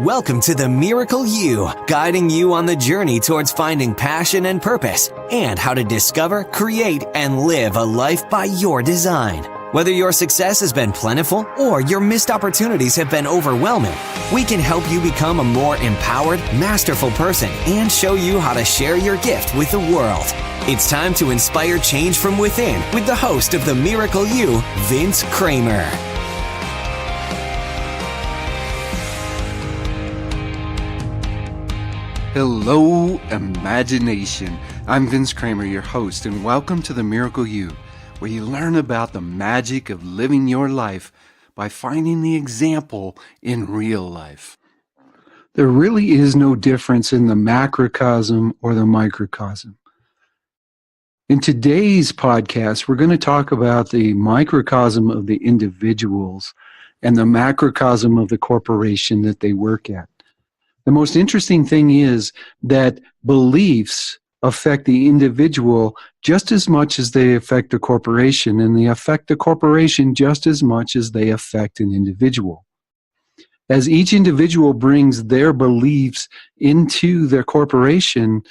Welcome to the Miracle You, guiding you on the journey towards finding passion and purpose, and how to discover, create, and live a life by your design. Whether your success has been plentiful or your missed opportunities have been overwhelming, we can help you become a more empowered, masterful person and show you how to share your gift with the world. It's time to inspire change from within with the host of the Miracle You, Vince Kramer. Hello, imagination. I'm Vince Kramer, your host, and welcome to the Miracle You, where you learn about the magic of living your life by finding the example in real life. There really is no difference in the macrocosm or the microcosm. In today's podcast, we're going to talk about the microcosm of the individuals and the macrocosm of the corporation that they work at. The most interesting thing is that beliefs affect the individual just as much as they affect the corporation, and they affect the corporation just as much as they affect an individual. As each individual brings their beliefs into their corporation,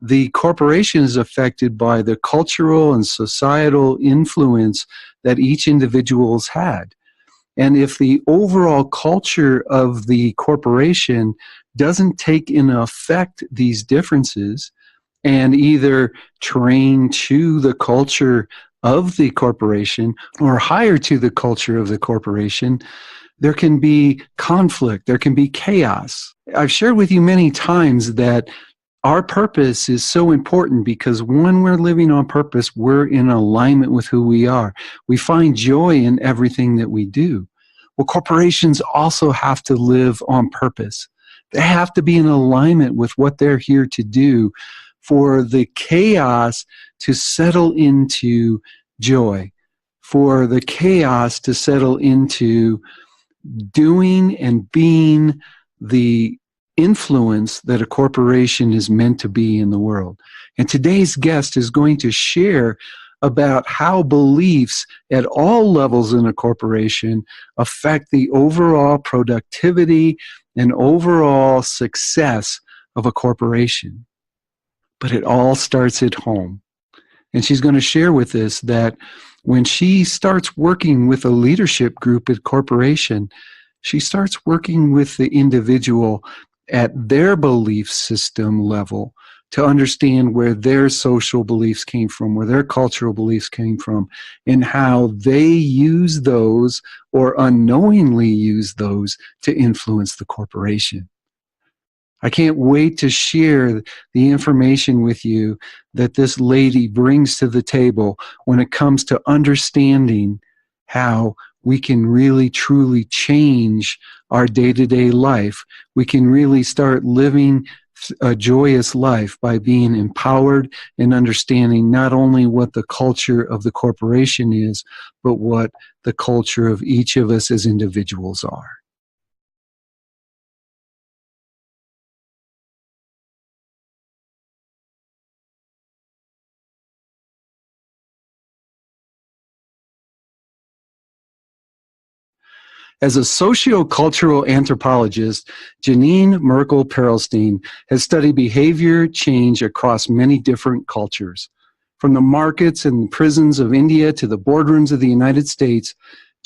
the corporation is affected by the cultural and societal influence that each individual's had. And if the overall culture of the corporation doesn't take into effect these differences and either train to the culture of the corporation or hire to the culture of the corporation, there can be conflict, there can be chaos. I've shared with you many times that our purpose is so important because when we're living on purpose, we're in alignment with who we are. We find joy in everything that we do. Well, corporations also have to live on purpose. They have to be in alignment with what they're here to do for the chaos to settle into joy, for the chaos to settle into doing and being the influence that a corporation is meant to be in the world. And today's guest is going to share about how beliefs at all levels in a corporation affect the overall productivity and overall success of a corporation. But it all starts at home. And she's going to share with us that when she starts working with a leadership group at corporation, she starts working with the individual at their belief system level to understand where their social beliefs came from, where their cultural beliefs came from, and how they use those or unknowingly use those to influence the corporation. I can't wait to share the information with you that this lady brings to the table when it comes to understanding how we can really truly change our day-to-day life. We can really start living a joyous life by being empowered and understanding not only what the culture of the corporation is, but what the culture of each of us as individuals are. As a sociocultural anthropologist, Jenean Merkle Perelstein has studied behavior change across many different cultures. From the markets and prisons of India to the boardrooms of the United States,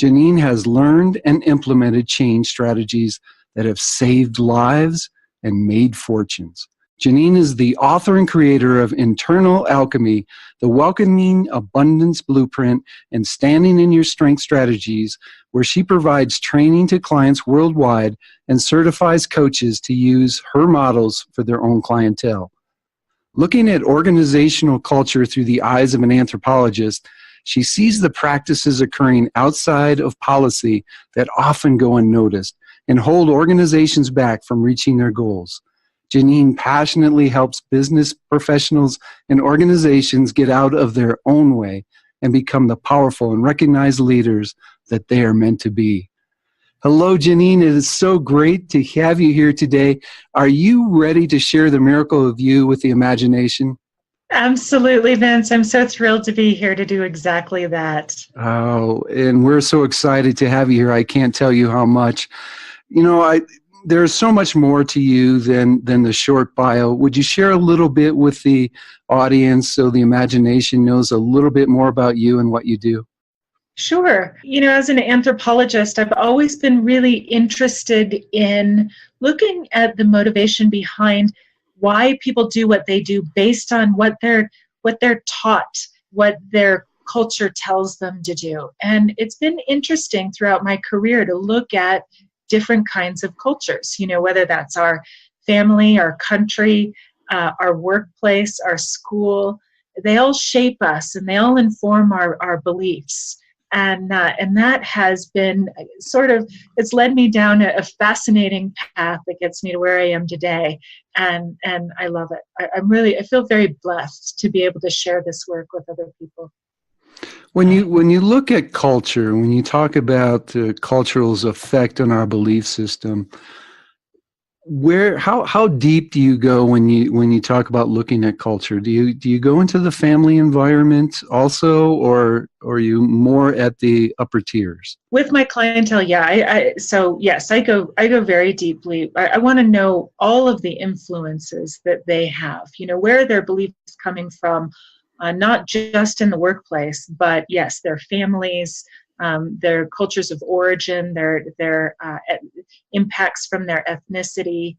Jenean has learned and implemented change strategies that have saved lives and made fortunes. Jenean is the author and creator of Internal Alchemy, the Welcoming Abundance Blueprint, and Standing in Your Strength strategies, where she provides training to clients worldwide and certifies coaches to use her models for their own clientele. Looking at organizational culture through the eyes of an anthropologist, she sees the practices occurring outside of policy that often go unnoticed and hold organizations back from reaching their goals. Jenean passionately helps business professionals and organizations get out of their own way and become the powerful and recognized leaders that they are meant to be. Hello, Jenean. It is so great to have you here today. Are you ready to share the miracle of you with the imagination? Absolutely, Vince. I'm so thrilled to be here to do exactly that. Oh, and we're so excited to have you here. I can't tell you how much. You know, there's so much more to you than the short bio. Would you share a little bit with the audience so the imagination knows a little bit more about you and what you do? Sure. As an anthropologist, I've always been really interested in looking at the motivation behind why people do what they do based on what they're taught, what their culture tells them to do. And it's been interesting throughout my career to look at different kinds of cultures, whether that's our family, our country, our workplace, our school. They all shape us and they all inform our beliefs. And that has been it's led me down a fascinating path that gets me to where I am today. And I love it. I feel very blessed to be able to share this work with other people. When you look at culture, when you talk about cultural's effect on our belief system, how deep do you go when you talk about looking at culture? Do you go into the family environment also, or are you more at the upper tiers? With my clientele, yeah. So yes, I go very deeply. I want to know all of the influences that they have. Where are their beliefs coming from, not just in the workplace, but yes, their families, their cultures of origin, their impacts from their ethnicity,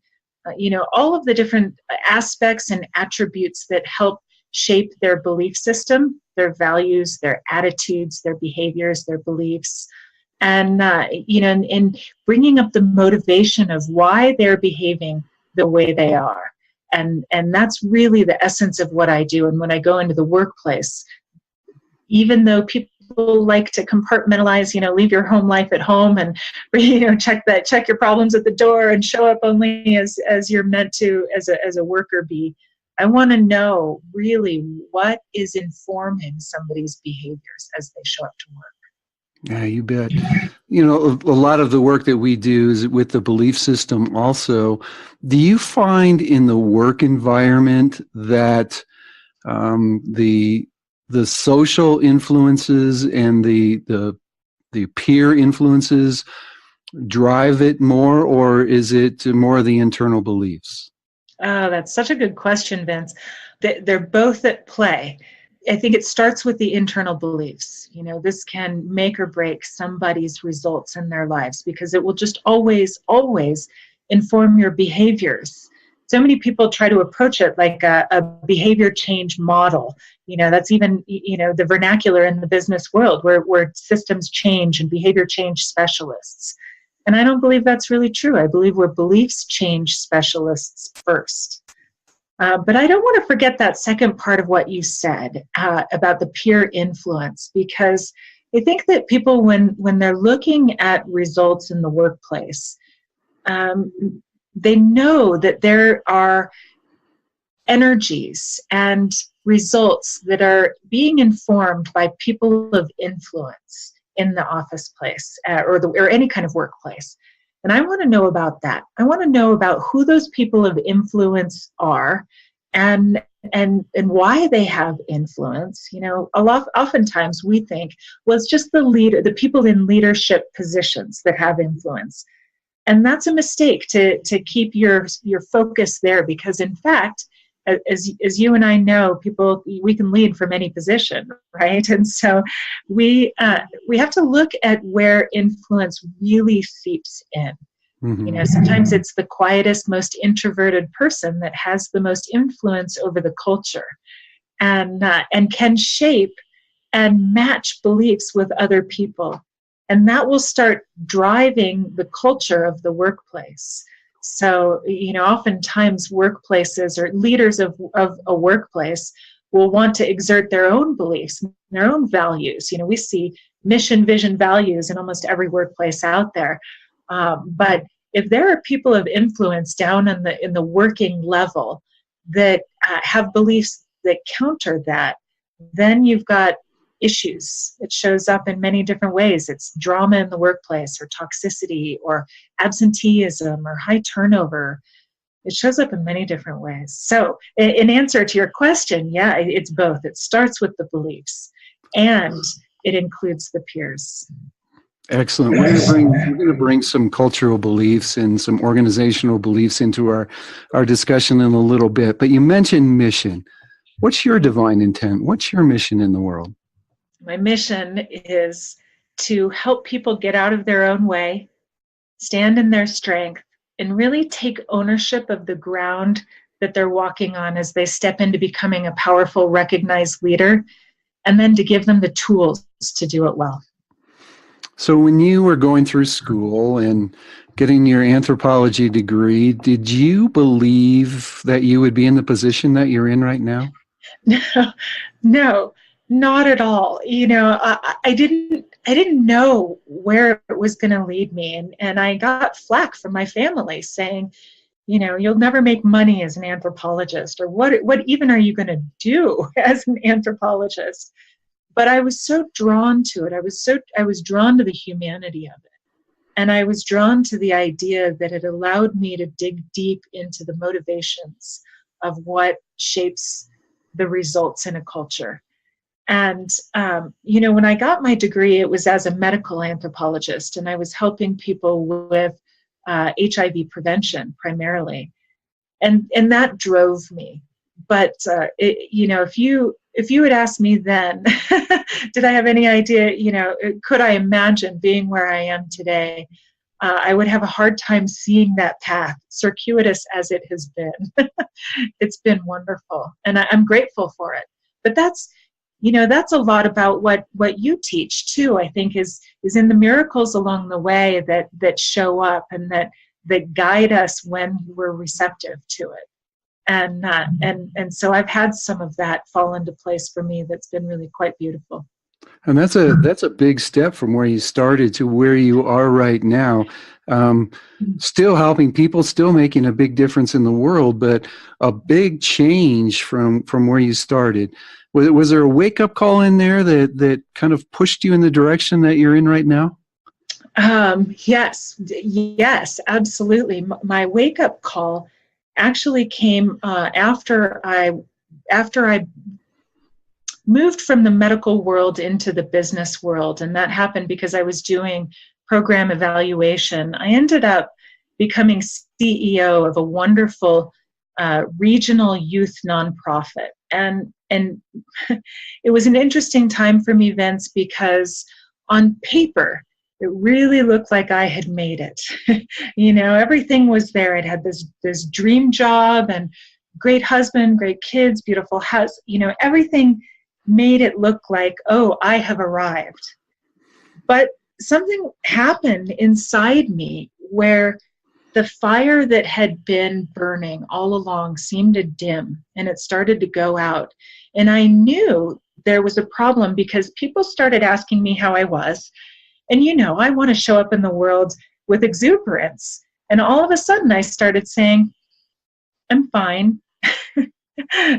all of the different aspects and attributes that help shape their belief system, their values, their attitudes, their behaviors, their beliefs, and and bringing up the motivation of why they're behaving the way they are. And that's really the essence of what I do. And when I go into the workplace, even though people like to compartmentalize, leave your home life at home and, check your problems at the door and show up only as you're meant to as a worker be. I want to know really what is informing somebody's behaviors as they show up to work. Yeah, you bet. A lot of the work that we do is with the belief system also. Do you find in the work environment that the social influences and the peer influences drive it more, or is it more the internal beliefs? Oh, that's such a good question, Vince. They're both at play. I think it starts with the internal beliefs. This can make or break somebody's results in their lives because it will just always, always inform your behaviors. So many people try to approach it like a behavior change model. That's even, the vernacular in the business world where systems change and behavior change specialists. And I don't believe that's really true. I believe we're beliefs change specialists first. But I don't want to forget that second part of what you said about the peer influence, because I think that people, when they're looking at results in the workplace, they know that there are energies and results that are being informed by people of influence in the office place or any kind of workplace. And I want to know about that. I want to know about who those people of influence are and why they have influence. Oftentimes we think, well, it's just the people in leadership positions that have influence. And that's a mistake to keep your focus there, because in fact, as you and I know, we can lead from any position, right? And so we have to look at where influence really seeps in. Mm-hmm. Sometimes it's the quietest, most introverted person that has the most influence over the culture, and can shape and match beliefs with other people, and that will start driving the culture of the workplace. So, oftentimes workplaces or leaders of a workplace will want to exert their own beliefs, their own values. We see mission, vision, values in almost every workplace out there. But if there are people of influence down in the working level that have beliefs that counter that, then you've got issues. It shows up in many different ways. It's drama in the workplace, or toxicity, or absenteeism, or high turnover. It shows up in many different ways. So in answer to your question, yeah, it's both. It starts with the beliefs, and it includes the peers. Excellent. We're going to bring some cultural beliefs and some organizational beliefs into our discussion in a little bit. But you mentioned mission. What's your divine intent? What's your mission in the world? My mission is to help people get out of their own way, stand in their strength, and really take ownership of the ground that they're walking on as they step into becoming a powerful, recognized leader, and then to give them the tools to do it well. So when you were going through school and getting your anthropology degree, did you believe that you would be in the position that you're in right now? No, not at all. I didn't know where it was going to lead me. And I got flack from my family saying, you'll never make money as an anthropologist, or what even are you going to do as an anthropologist? But I was so drawn to it. I was drawn to the humanity of it. And I was drawn to the idea that it allowed me to dig deep into the motivations of what shapes the results in a culture. And, when I got my degree, it was as a medical anthropologist, and I was helping people with HIV prevention primarily. And that drove me. But, if you had asked me then, did I have any idea, could I imagine being where I am today? I would have a hard time seeing that path, circuitous as it has been. It's been wonderful, and I'm grateful for it. But that's a lot about what you teach too, I think, is in the miracles along the way that show up and that guide us when we're receptive to it. And so I've had some of that fall into place for me. That's been really quite beautiful. And that's a big step from where you started to where you are right now. Still helping people, still making a big difference in the world, but a big change from where you started. Was there a wake-up call in there that kind of pushed you in the direction that you're in right now? Yes, absolutely. My wake-up call actually came after I moved from the medical world into the business world, and that happened because I was doing program evaluation. I ended up becoming CEO of a wonderful regional youth nonprofit, and it was an interesting time for me, Vince, because on paper it really looked like I had made it. Everything was there. I'd had this dream job and great husband, great kids, beautiful house. Everything made it look like, oh, I have arrived. But something happened inside me where the fire that had been burning all along seemed to dim, and it started to go out. And I knew there was a problem because people started asking me how I was. And I want to show up in the world with exuberance. And all of a sudden I started saying, I'm fine.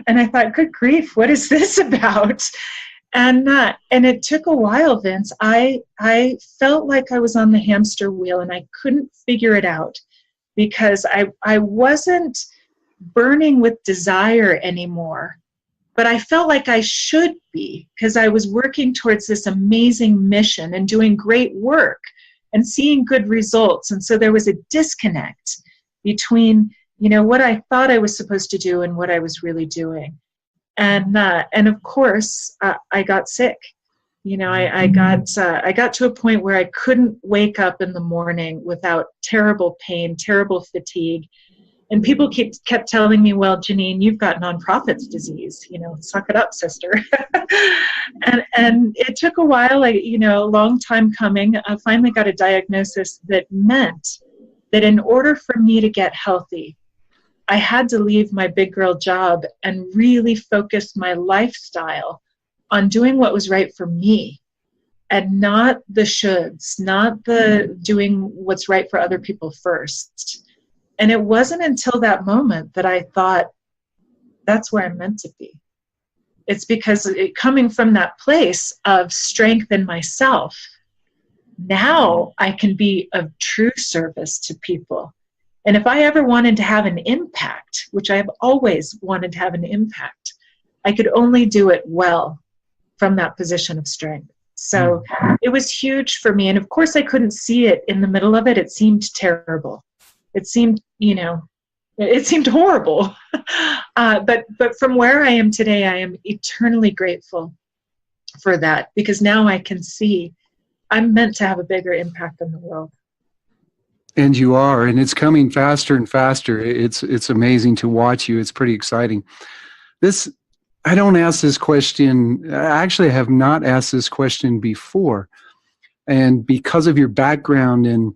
And I thought, good grief, what is this about? And it took a while, Vince. I felt like I was on the hamster wheel and I couldn't figure it out because I wasn't burning with desire anymore. But I felt like I should be because I was working towards this amazing mission and doing great work and seeing good results. And so there was a disconnect between, what I thought I was supposed to do and what I was really doing. And of course, I got sick. I got to a point where I couldn't wake up in the morning without terrible pain, terrible fatigue. And people kept telling me, well, Jenean, you've got nonprofits disease, suck it up, sister. and it took a while, a long time coming. I finally got a diagnosis that meant that in order for me to get healthy, I had to leave my big girl job and really focus my lifestyle on doing what was right for me and not the shoulds, not the doing what's right for other people first. And it wasn't until that moment that I thought, that's where I'm meant to be. It's because coming from that place of strength in myself, now I can be of true service to people. And if I ever wanted to have an impact, which I have always wanted to have an impact, I could only do it well from that position of strength. So it was huge for me. And of course I couldn't see it in the middle of it. It seemed terrible. It seemed, it seemed horrible. But from where I am today, I am eternally grateful for that, because now I can see I'm meant to have a bigger impact on the world. And you are, and it's coming faster and faster. It's amazing to watch you. It's pretty exciting. I don't ask this question. Actually, I have not asked this question before. And because of your background in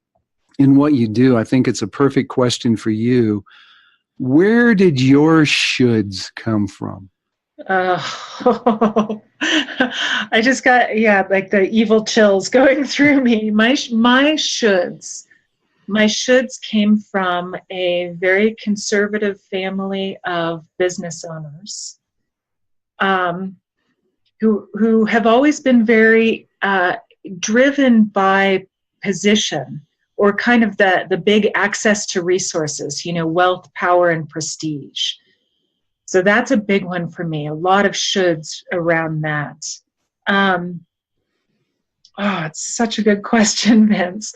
what you do, I think it's a perfect question for you. Where did your shoulds come from? I just got, like the evil chills going through me. My shoulds came from a very conservative family of business owners, who have always been very driven by position, or kind of the big access to resources, wealth, power, and prestige. So that's a big one for me. A lot of shoulds around that. It's such a good question, Vince.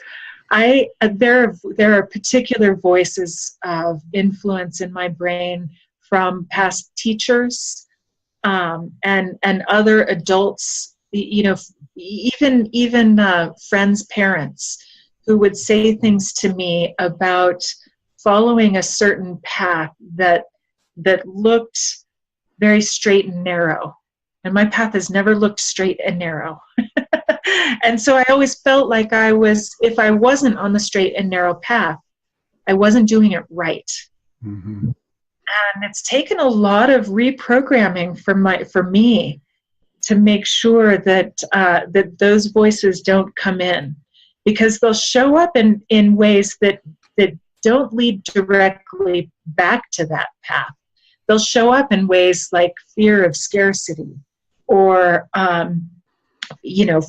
There are particular voices of influence in my brain from past teachers, and other adults, even friends' parents, who would say things to me about following a certain path that looked very straight and narrow. And my path has never looked straight and narrow. And so I always felt like if I wasn't on the straight and narrow path, I wasn't doing it right. Mm-hmm. And it's taken a lot of reprogramming for me to make sure that those voices don't come in, because they'll show up in ways that don't lead directly back to that path. They'll show up in ways like fear of scarcity, or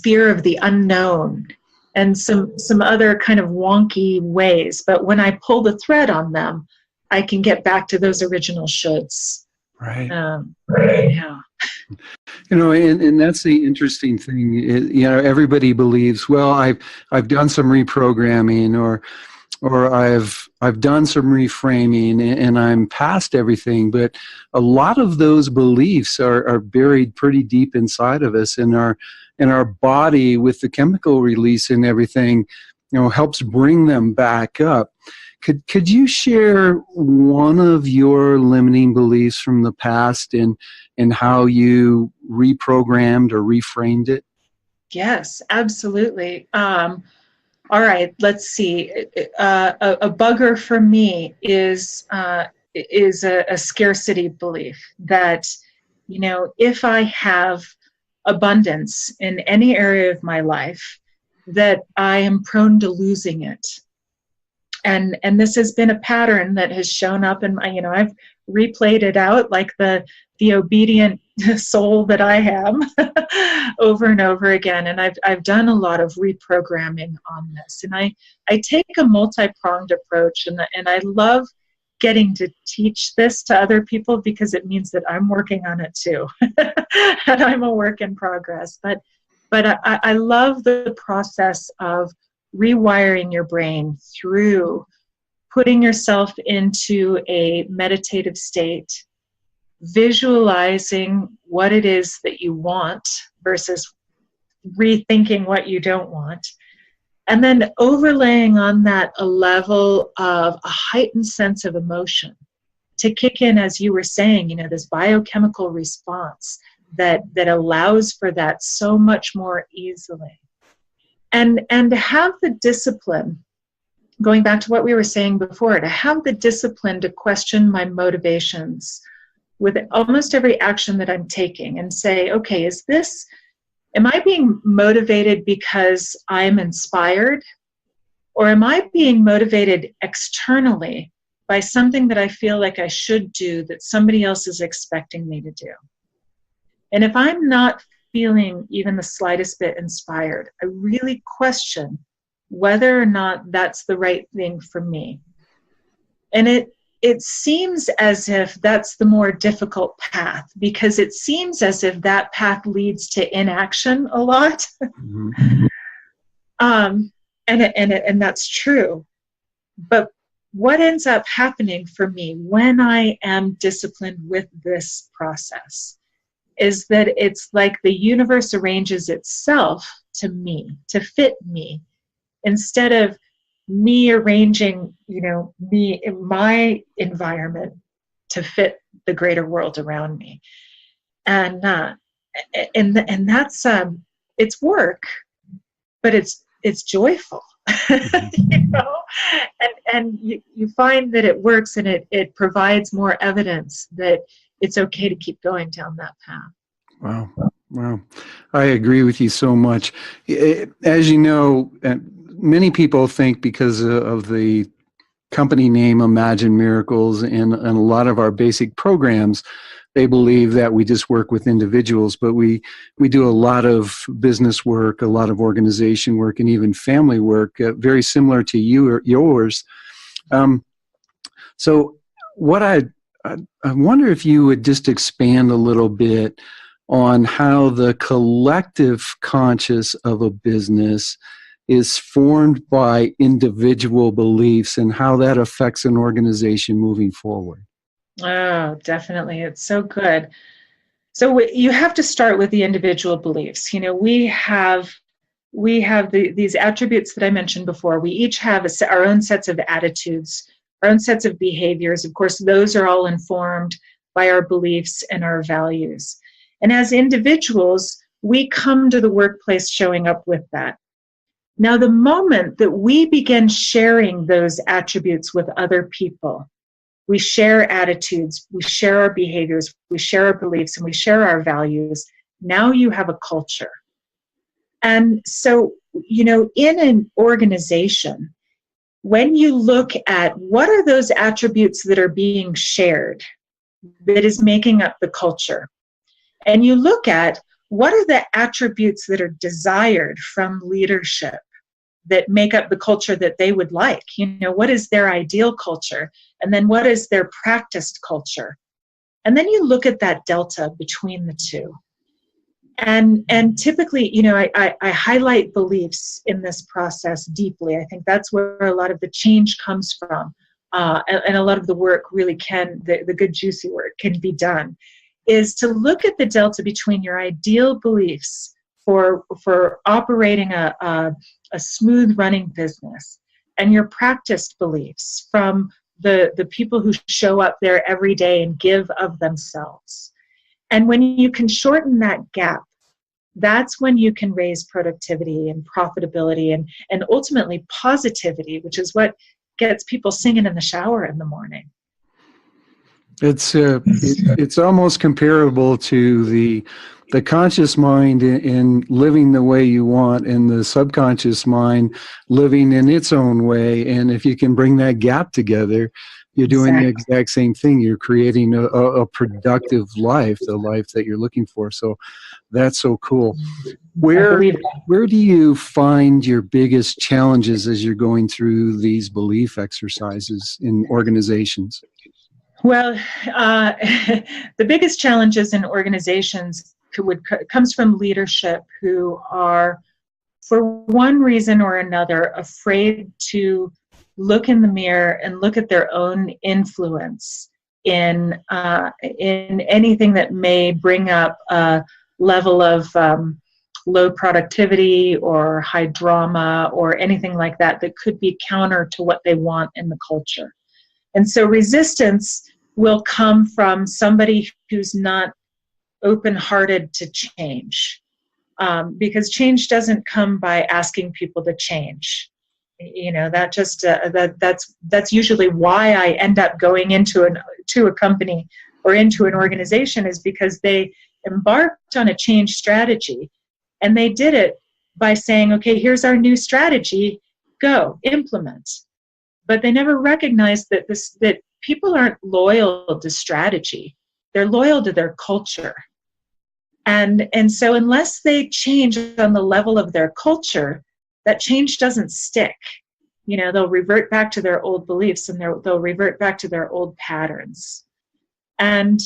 fear of the unknown, and some other kind of wonky ways. But when I pull the thread on them, I can get back to those original shoulds. Right. Yeah. And that's the interesting thing. Everybody believes, well, I've done some reprogramming, or I've done some reframing, and I'm past everything. But a lot of those beliefs are buried pretty deep inside of us, and our body, with the chemical release and everything, helps bring them back up. Could you share one of your limiting beliefs from the past and how you reprogrammed or reframed it? Yes, absolutely. All right, let's see. A bugger for me is a scarcity belief that, if I have abundance in any area of my life, that I am prone to losing it. And this has been a pattern that has shown up in my, I've replayed it out like the obedient soul that I am over and over again. And I've done a lot of reprogramming on this. And I take a multi-pronged approach, and I love getting to teach this to other people, because it means that I'm working on it too. And I'm a work in progress. But I love the process of rewiring your brain through putting yourself into a meditative state, visualizing what it is that you want versus rethinking what you don't want, and then overlaying on that a level of a heightened sense of emotion to kick in, as you were saying, this biochemical response that allows for that so much more easily. And to have the discipline, going back to what we were saying before, to have the discipline to question my motivations with almost every action that I'm taking, and say, okay, am I being motivated because I'm inspired? Or am I being motivated externally by something that I feel like I should do that somebody else is expecting me to do? And if I'm not feeling even the slightest bit inspired, I really question whether or not that's the right thing for me. And it it seems as if that's the more difficult path, because it seems as if that path leads to inaction a lot. Mm-hmm. And that's true. But what ends up happening for me when I am disciplined with this process is that it's like the universe arranges itself to me, to fit me, instead of me arranging, me in my environment to fit the greater world around me. And that's it's work, but it's joyful. And you find that it works, and it provides more evidence that it's okay to keep going down that path. Wow. I agree with you so much. As you know, many people think, because of the company name Imagine Miracles and a lot of our basic programs, they believe that we just work with individuals, but we do a lot of business work, a lot of organization work, and even family work, very similar to yours. So what I wonder if you would just expand a little bit on how the collective conscious of a business is formed by individual beliefs and how that affects an organization moving forward. Oh, definitely. It's so good. So you have to start with the individual beliefs. We have these attributes that I mentioned before. We each have our own sets of attitudes, our own sets of behaviors. Of course, those are all informed by our beliefs and our values. And as individuals, we come to the workplace showing up with that. Now, the moment that we begin sharing those attributes with other people, we share attitudes, we share our behaviors, we share our beliefs, and we share our values. Now you have a culture. And so, in an organization, when you look at what are those attributes that are being shared that is making up the culture, and you look at what are the attributes that are desired from leadership that make up the culture that they would like, what is their ideal culture? And then what is their practiced culture? And then you look at that delta between the two. And typically, I highlight beliefs in this process deeply. I think that's where a lot of the change comes from. And a lot of the work really the good juicy work can be done, is to look at the delta between your ideal beliefs for operating a smooth running business and your practiced beliefs from the people who show up there every day and give of themselves. And when you can shorten that gap, that's when you can raise productivity and profitability and ultimately positivity, which is what gets people singing in the shower in the morning. It's almost comparable to the conscious mind in living the way you want, and the subconscious mind living in its own way. And if you can bring that gap together, you're doing the exact same thing. You're creating a productive life, the life that you're looking for. So that's so cool. Where do you find your biggest challenges as you're going through these belief exercises in organizations? Well, the biggest challenges in organizations comes from leadership who are, for one reason or another, afraid to look in the mirror and look at their own influence in anything that may bring up a level of low productivity or high drama or anything like that could be counter to what they want in the culture. And so resistance will come from somebody who's not open-hearted to change, because change doesn't come by asking people to change. That's usually why I end up going into a company or into an organization, is because they embarked on a change strategy, and they did it by saying, okay, here's our new strategy, go implement. But they never recognized that people aren't loyal to strategy. They're loyal to their culture. And so unless they change on the level of their culture, that change doesn't stick. They'll revert back to their old beliefs, and they'll revert back to their old patterns. And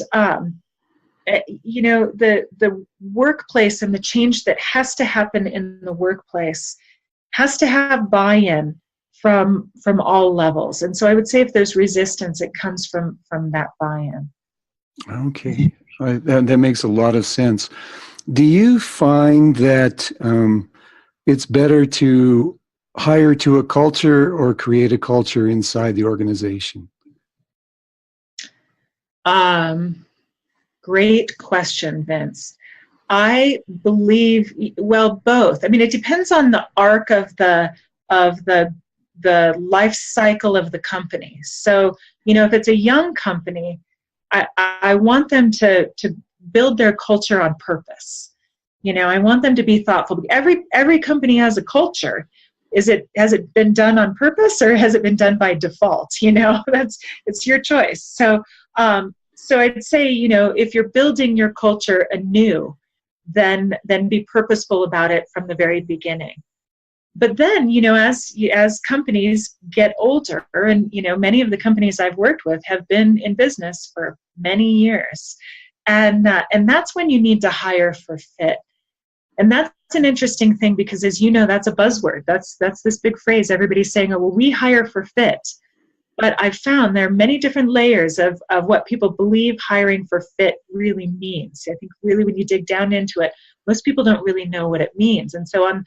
the workplace and the change that has to happen in the workplace has to have buy-in from all levels. And so I would say if there's resistance, it comes from that buy-in. Okay, that makes a lot of sense. Do you find that it's better to hire to a culture or create a culture inside the organization? Great question, Vince. I believe, well, both. I mean, it depends on the arc of the life cycle of the company. So, if it's a young company, I want them to build their culture on purpose. I want them to be thoughtful. Every company has a culture. Has it been done on purpose, or has it been done by default? It's your choice. So I'd say, if you're building your culture anew, then be purposeful about it from the very beginning. But then, as companies get older, and, many of the companies I've worked with have been in business for many years. And that's when you need to hire for fit. And that's an interesting thing because, as you know, that's a buzzword. That's this big phrase. Everybody's saying, oh, well, we hire for fit. But I've found there are many different layers of what people believe hiring for fit really means. I think really when you dig down into it, most people don't really know what it means. And so on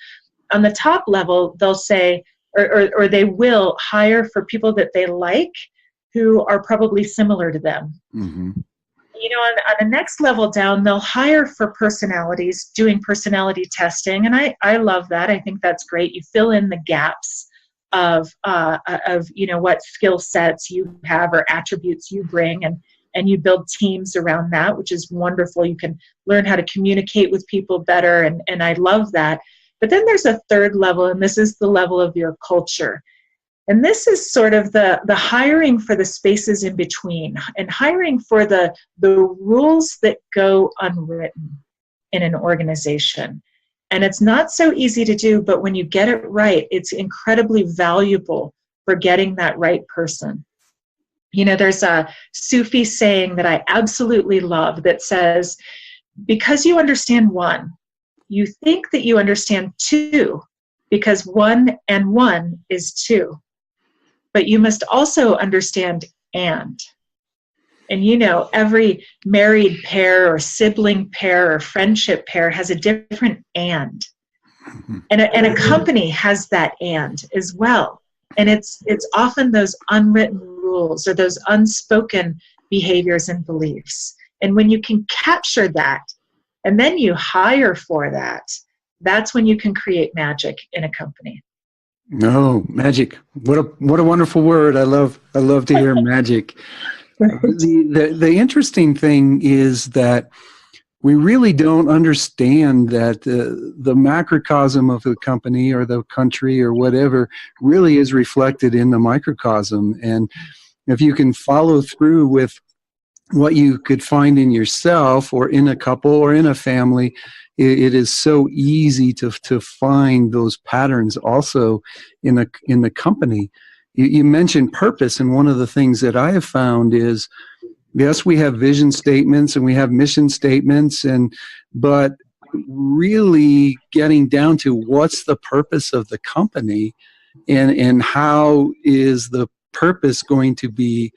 the top level, they'll say, or they will hire for people that they like, who are probably similar to them. Mm-hmm. On the next level down, they'll hire for personalities, doing personality testing. And I love that. I think that's great. You fill in the gaps of what skill sets you have or attributes you bring, and you build teams around that, which is wonderful. You can learn how to communicate with people better, and I love that. But then there's a third level, and this is the level of your culture. And this is sort of the hiring for the spaces in between, and hiring for the rules that go unwritten in an organization. And it's not so easy to do, but when you get it right, it's incredibly valuable for getting that right person. There's a Sufi saying that I absolutely love that says, because you understand one, you think that you understand two, because 1 and 1 is 2. But you must also understand and. And every married pair or sibling pair or friendship pair has a different and. And a company has that and as well. And it's often those unwritten rules or those unspoken behaviors and beliefs. And when you can capture that, and then you hire for that, that's when you can create magic in a company. No, magic. What a wonderful word. I love to hear magic. The interesting thing is that we really don't understand that the macrocosm of the company or the country or whatever really is reflected in the microcosm. And if you can follow through with what you could find in yourself or in a couple or in a family, it is so easy to find those patterns also in the company. You mentioned purpose, and one of the things that I have found is, yes, we have vision statements and we have mission statements, but really getting down to what's the purpose of the company, and how is the purpose going to be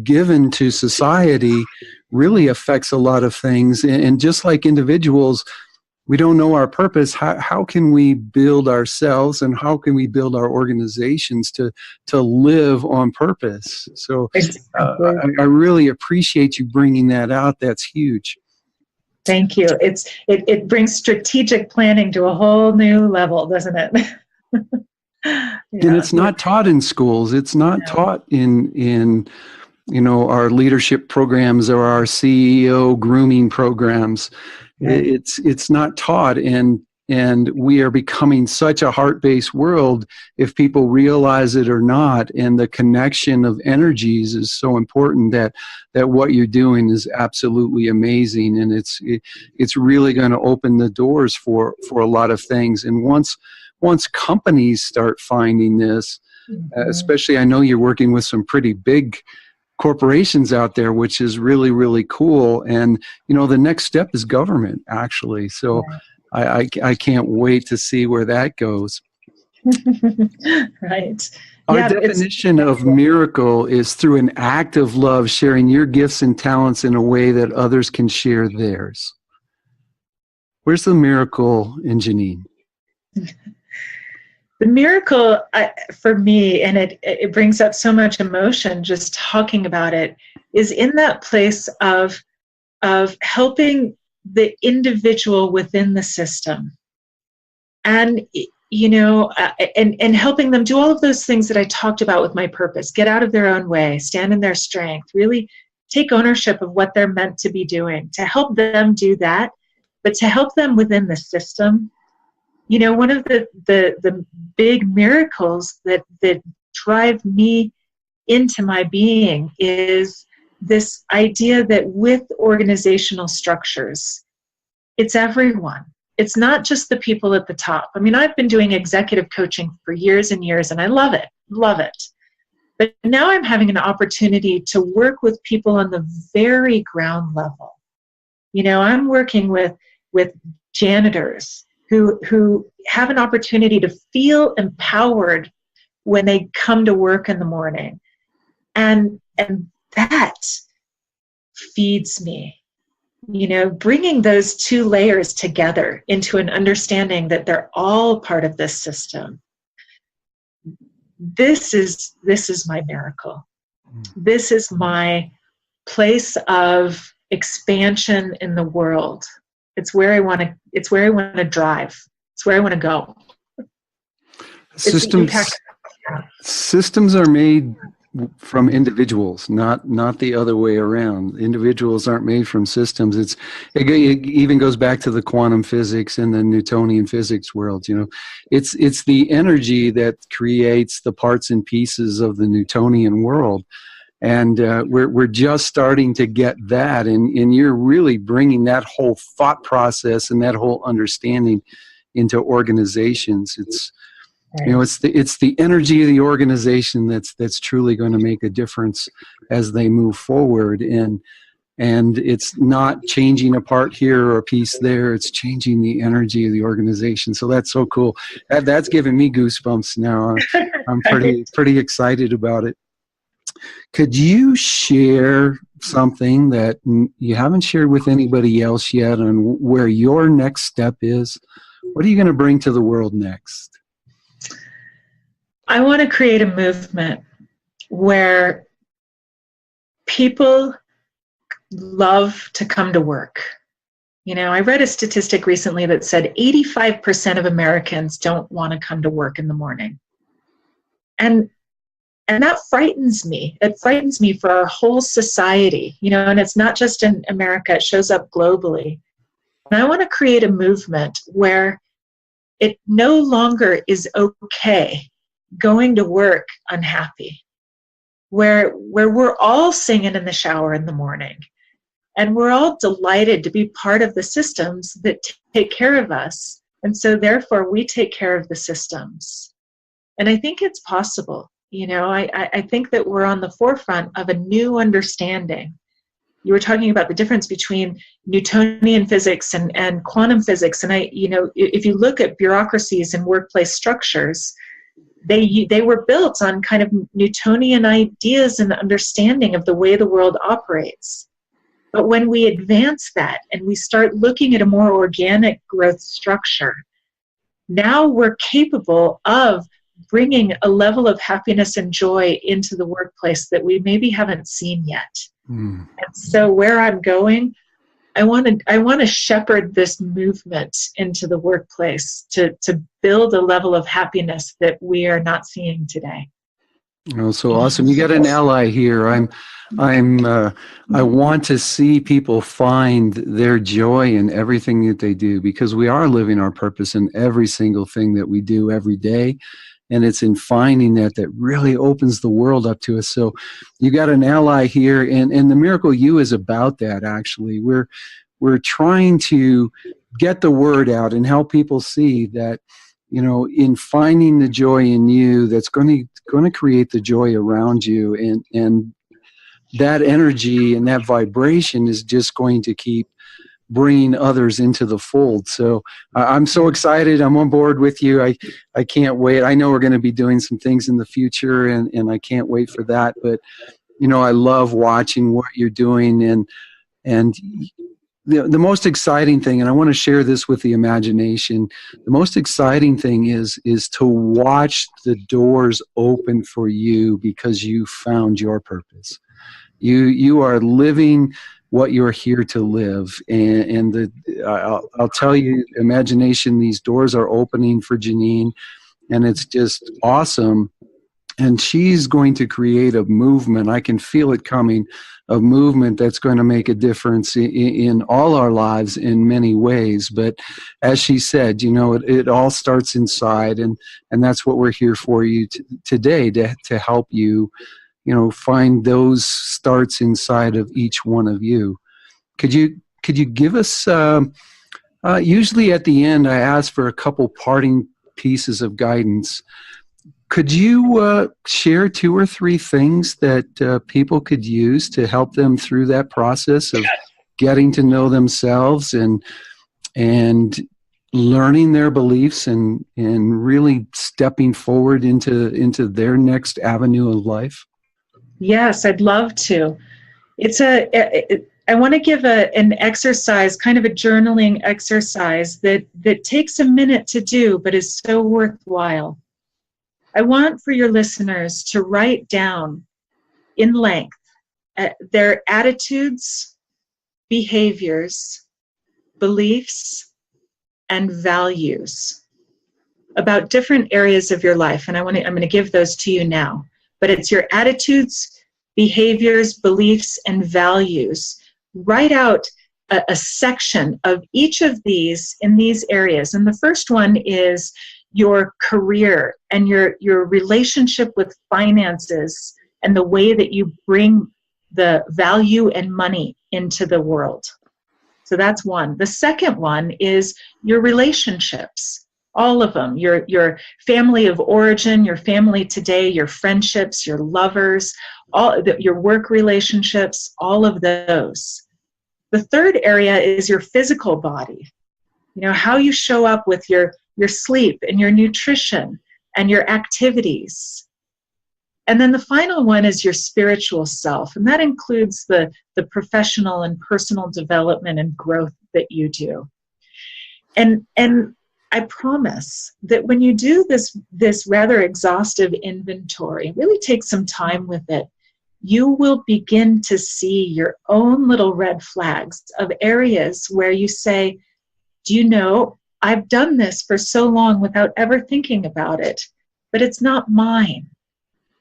given to society really affects a lot of things. And just like individuals, we don't know our purpose. How can we build ourselves, and how can we build our organizations to live on purpose? So I really appreciate you bringing that out. That's huge. Thank you. It brings strategic planning to a whole new level, doesn't it? And it's not taught in schools. It's not taught in our leadership programs or our CEO grooming programs. It's not taught, and we are becoming such a heart-based world, if people realize it or not. And the connection of energies is so important that what you're doing is absolutely amazing, and it's really going to open the doors for a lot of things. And once companies start finding this, Especially, I know you're working with some pretty big corporations out there, which is really, really cool. And, the next step is government, actually. So I can't wait to see where that goes. Right. Our Yeah, definition of miracle is through an act of love, sharing your gifts and talents in a way that others can share theirs. Where's the miracle in Jenean? the miracle for me, and it brings up so much emotion just talking about it, is in that place of helping the individual within the system, and and helping them do all of those things that I talked about with my purpose: get out of their own way, stand in their strength, really take ownership of what they're meant to be doing, to help them do that, but to help them within the system. One of the big miracles that drive me into my being is this idea that with organizational structures, it's everyone. It's not just the people at the top. I mean, I've been doing executive coaching for years and years, and I love it. But now I'm having an opportunity to work with people on the very ground level. I'm working with janitors who have an opportunity to feel empowered when they come to work in the morning. And that feeds me. Bringing those two layers together into an understanding that they're all part of this system. This is my miracle. This is my place of expansion in the world. It's where I want to drive. It's where I want to go. Systems are made from individuals, not the other way around. Individuals aren't made from systems. It even goes back to the quantum physics and the Newtonian physics world. It's the energy that creates the parts and pieces of the Newtonian world. And we're just starting to get that, and you're really bringing that whole thought process and that whole understanding into organizations. It's it's the energy of the organization that's truly going to make a difference as they move forward, and it's not changing a part here or a piece there. It's changing the energy of the organization. So that's so cool. That's giving me goosebumps now. I'm pretty excited about it. Could you share something that you haven't shared with anybody else yet on where your next step is? What are you going to bring to the world next? I want to create a movement where people love to come to work. I read a statistic recently that said 85% of Americans don't want to come to work in the morning. And that frightens me. It frightens me for our whole society, and it's not just in America, it shows up globally. And I want to create a movement where it no longer is okay going to work unhappy, where we're all singing in the shower in the morning, and we're all delighted to be part of the systems that take care of us. And so therefore we take care of the systems. And I think it's possible. I think that we're on the forefront of a new understanding. You were talking about the difference between Newtonian physics and quantum physics. And if you look at bureaucracies and workplace structures, they were built on kind of Newtonian ideas and understanding of the way the world operates. But when we advance that and we start looking at a more organic growth structure, now we're capable of bringing a level of happiness and joy into the workplace that we maybe haven't seen yet. And so where I'm going, I want to shepherd this movement into the workplace to build a level of happiness that we are not seeing today. Oh, so awesome! You got an ally here. I want to see people find their joy in everything that they do, because we are living our purpose in every single thing that we do every day. And it's in finding that really opens the world up to us. So you got an ally here, and the Miracle You is about that, actually. We're trying to get the word out and help people see that in finding the joy in you that's going to create the joy around you, and that energy and that vibration is just going to keep bringing others into the fold. So I'm so excited. I'm on board with you. I can't wait. I know we're going to be doing some things in the future, and I can't wait for that. But I love watching what you're doing, and the most exciting thing, and I want to share this with the imagination, the most exciting thing is to watch the doors open for you because you found your purpose. You are living what you're here to live, and I'll tell you, imagination, these doors are opening for Jenean, and it's just awesome. And she's going to create a movement. I can feel it coming, a movement that's going to make a difference in all our lives in many ways. But as she said, it all starts inside, and that's what we're here for you today, to help you, find those starts inside of each one of you. Could you give us, usually at the end, I ask for a couple parting pieces of guidance. Could you share 2 or 3 things that people could use to help them through that process of getting to know themselves and learning their beliefs and really stepping forward into their next avenue of life? Yes, I'd love to. I want to give an exercise, kind of a journaling exercise that takes a minute to do, but is so worthwhile. I want for your listeners to write down in length their attitudes, behaviors, beliefs, and values about different areas of your life. And I'm going to give those to you now. But it's your attitudes, behaviors, beliefs, and values. Write out a section of each of these in these areas. And the first one is your career and your relationship with finances and the way that you bring the value and money into the world. So that's one. The second one is your relationships. All of them, your family of origin, your family today, your friendships, your lovers, your work relationships, all of those. The third area is your physical body. How you show up with your sleep and your nutrition and your activities. And then the final one is your spiritual self, and that includes the professional and personal development and growth that you do. And I promise that when you do this rather exhaustive inventory, really take some time with it, you will begin to see your own little red flags of areas where you say, do you know, I've done this for so long without ever thinking about it, but it's not mine.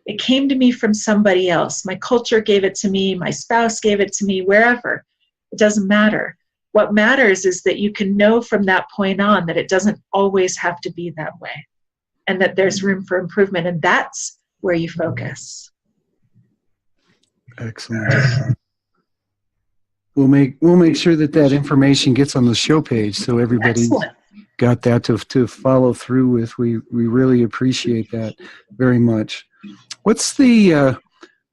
It came to me from somebody else. My culture gave it to me, my spouse gave it to me, wherever. It doesn't matter. What matters is that you can know from that point on that it doesn't always have to be that way, and that there's room for improvement, and that's where you focus. Excellent. We'll make sure that information gets on the show page so everybody got that to follow through with. We really appreciate that very much. What's the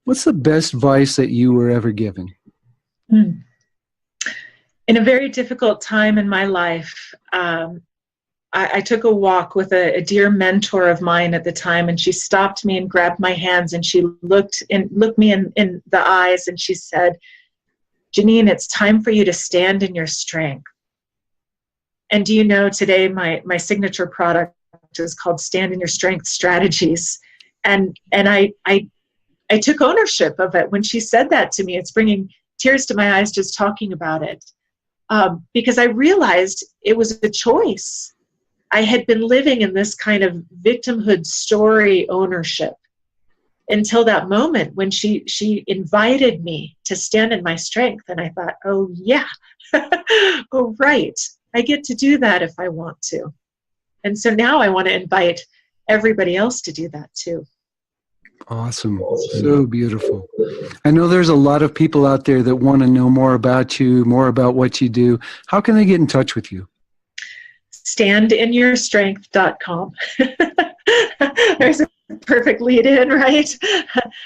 best advice that you were ever given? In a very difficult time in my life, I took a walk with a dear mentor of mine at the time, and she stopped me and grabbed my hands, and she looked me in the eyes, and she said, Jenean, it's time for you to stand in your strength. And do you know, today my signature product is called Stand in Your Strength Strategies. And I took ownership of it. When she said that to me, it's bringing tears to my eyes just talking about it. Because I realized it was a choice. I had been living in this kind of victimhood story ownership until that moment when she invited me to stand in my strength. And I thought, oh yeah, oh right, I get to do that if I want to. And so now I want to invite everybody else to do that too. Awesome. So beautiful. I know there's a lot of people out there that want to know more about you, more about what you do. How can they get in touch with you? standinyourstrength.com. There's a perfect lead in, right?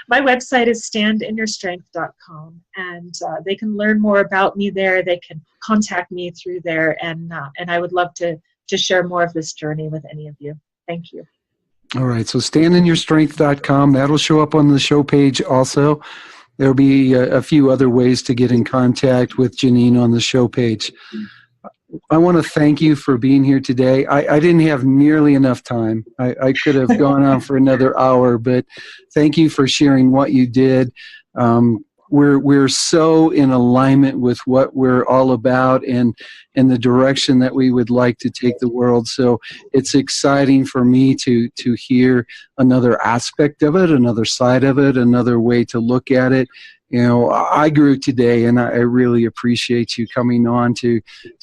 My website is standinyourstrength.com, and they can learn more about me there. They can contact me through there, and I would love to share more of this journey with any of you. Thank you. All right, so standinyourstrength.com. That'll show up on the show page also. There'll be a few other ways to get in contact with Jenean on the show page. I want to thank you for being here today. I didn't have nearly enough time. I could have gone on for another hour, but thank you for sharing what you did. We're so in alignment with what we're all about and the direction that we would like to take the world. So it's exciting for me to hear another aspect of it, another side of it, another way to look at it. You know, I grew today, and I really appreciate you coming on to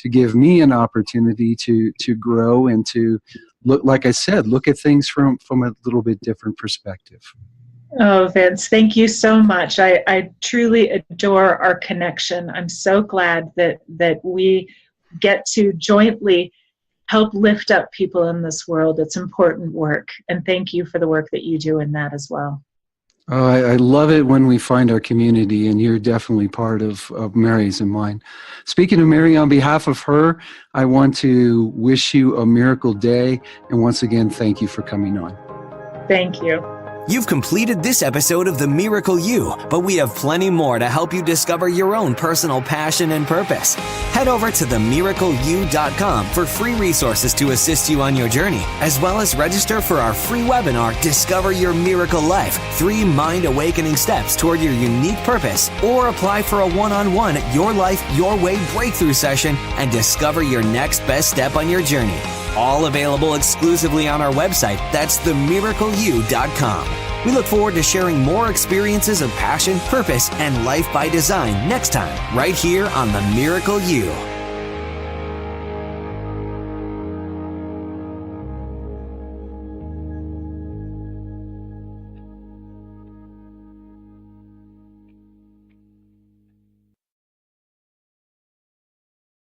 give me an opportunity to grow and to look, like I said, look at things from a little bit different perspective. Oh, Vince, thank you so much. I truly adore our connection. I'm so glad that we get to jointly help lift up people in this world. It's important work, and thank you for the work that you do in that as well. Oh, I love it when we find our community, and you're definitely part of Mary's and mine. Speaking of Mary, on behalf of her, I want to wish you a miracle day, and once again, thank you for coming on. Thank you. You've completed this episode of The Miracle You, but we have plenty more to help you discover your own personal passion and purpose. Head over to themiracleyou.com for free resources to assist you on your journey, as well as register for our free webinar, Discover Your Miracle Life, 3 Mind Awakening Steps Toward Your Unique Purpose, or apply for a one-on-one Your Life, Your Way breakthrough session and discover your next best step on your journey. All available exclusively on our website. That's themiracleyou.com. We look forward to sharing more experiences of passion, purpose, and life by design next time, right here on The Miracle You.